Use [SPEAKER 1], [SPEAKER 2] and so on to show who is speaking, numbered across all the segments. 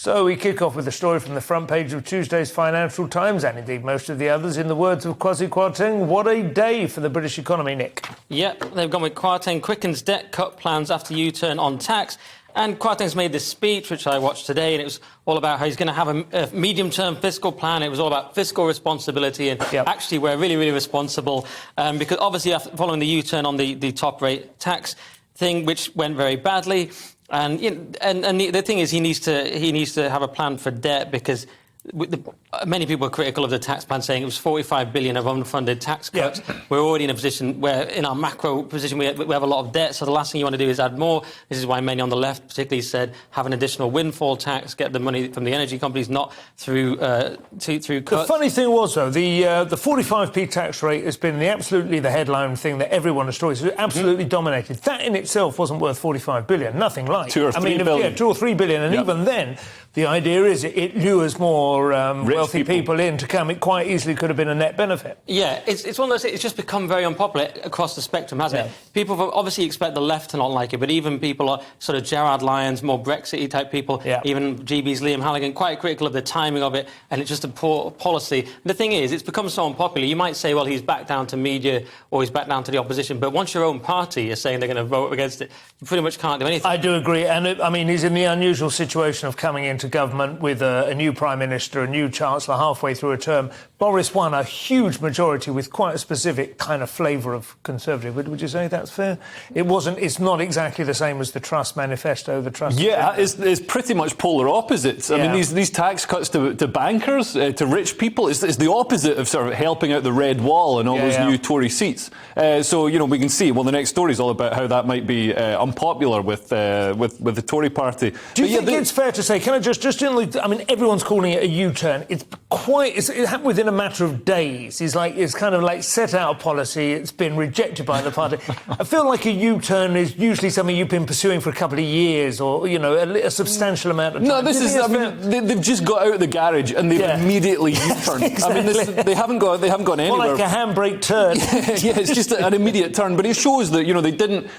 [SPEAKER 1] So we kick off with a story from the front page of Tuesday's Financial Times, and indeed most of the others. In the words of Kwasi Kwarteng, what a day for the British economy, Nick.
[SPEAKER 2] Yep, they've gone with Kwarteng quickens debt cut plans after U-turn on tax. And Kwarteng's made this speech, which I watched today, and it was all about how he's going to have a medium-term fiscal plan. It was all about fiscal responsibility, and actually we're really, really responsible because obviously following the U-turn on the top-rate tax thing, which went very badly. And the thing is, he needs to have a plan for debt because many people are critical of the tax plan, saying it was 45 billion of unfunded tax cuts. Yeah. We're already in a position where, in our macro position, we have a lot of debt. So the last thing you want to do is add more. This is why many on the left, particularly, said have an additional windfall tax, get the money from the energy companies, not through cuts.
[SPEAKER 1] The funny thing was, though, the 45p tax rate has been absolutely the headline thing that everyone has destroyed. It's absolutely dominated. That in itself wasn't worth 45 billion. Nothing like.
[SPEAKER 3] 2 or 3 billion.
[SPEAKER 1] Yeah, 2 or 3 billion, and even then, the idea is it lures more wealthy people in to come. It quite easily could have been a net benefit.
[SPEAKER 2] Yeah, it's one of those things. It's just become very unpopular across the spectrum, hasn't it? People obviously expect the left to not like it, but even people are sort of Gerard Lyons, more Brexit-y type people, even GB's Liam Halligan, quite critical of the timing of it, and it's just a poor policy. And the thing is, it's become so unpopular. You might say, well, he's back down to media or he's back down to the opposition, but once your own party is saying they're going to vote against it, you pretty much can't do anything.
[SPEAKER 1] I do agree, and he's in the unusual situation of coming into government with a new Prime Minister, a new Chancellor halfway through a term. Boris won a huge majority with quite a specific kind of flavour of Conservative. Would you say that's fair? It's not exactly the same as the Truss manifesto, the Truss...
[SPEAKER 3] Yeah, it's pretty much polar opposites. I mean, these tax cuts to bankers, to rich people, it's the opposite of sort of helping out the red wall and all those new Tory seats. So, we can see, well, the next story is all about how that might be unpopular with the Tory party.
[SPEAKER 1] Do you think it's fair to say, can I just everyone's calling it a U-turn. It happened within a matter of days. It's kind of like set out a policy. It's been rejected by the party. I feel like a U-turn is usually something you've been pursuing for a couple of years or, a substantial amount of time.
[SPEAKER 3] No, they've just got out of the garage and they've immediately U-turned.
[SPEAKER 1] Exactly.
[SPEAKER 3] They haven't gone anywhere.
[SPEAKER 1] More like a handbrake turn.
[SPEAKER 3] It's just an immediate turn. But it shows that,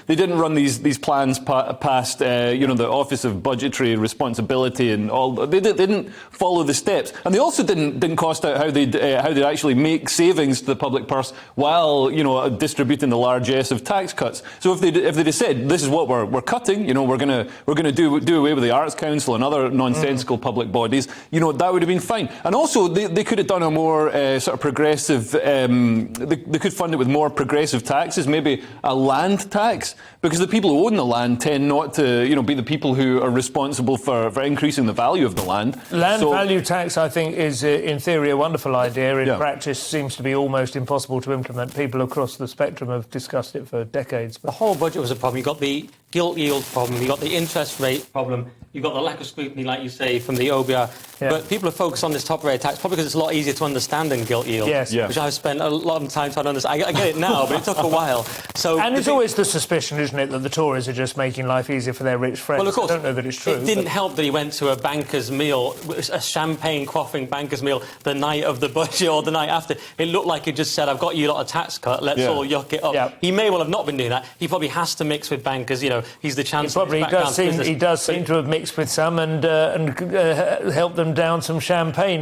[SPEAKER 3] they didn't run these plans past, the Office of Budgetary Responsibility and all. They didn't follow the steps. And they also didn't cost out how they'd actually make savings to the public purse while, distributing the largesse of tax cuts. So if they'd said, this is what we're cutting, we're going to do away with the Arts Council and other nonsensical public bodies, that would have been fine. And also, they could have done a more sort of progressive, they could fund it with more progressive taxes, maybe a land tax, because the people who own the land tend not to, be the people who are responsible for increasing the value of the land.
[SPEAKER 1] Land value tax, I think, is in theory a wonderful idea. In practice, seems to be almost impossible to implement. People across the spectrum have discussed it for decades.
[SPEAKER 2] The whole budget was a problem. You've got the gilt yield problem, you've got the interest rate problem, you've got the lack of scrutiny, like you say, from the OBR. But people are focused on this top rate tax, probably because it's a lot easier to understand than gilt yield, which I've spent a lot of time trying to understand. I get it now, but it took a while.
[SPEAKER 1] And it's always the suspicion, isn't it, that the Tories are just making life easier for their rich friends.
[SPEAKER 2] Well, of course,
[SPEAKER 1] I don't know that it's true.
[SPEAKER 2] It didn't help that he went to a banker's meal, a champagne-quaffing banker's meal, the night of the budget or the night after. It looked like he just said, I've got you a lot of tax cut, let's all yuck it up. He may well have not been doing that. He probably has to mix with bankers, he's the chancellor.
[SPEAKER 1] He does seem to have mixed with some and helped them down some champagne.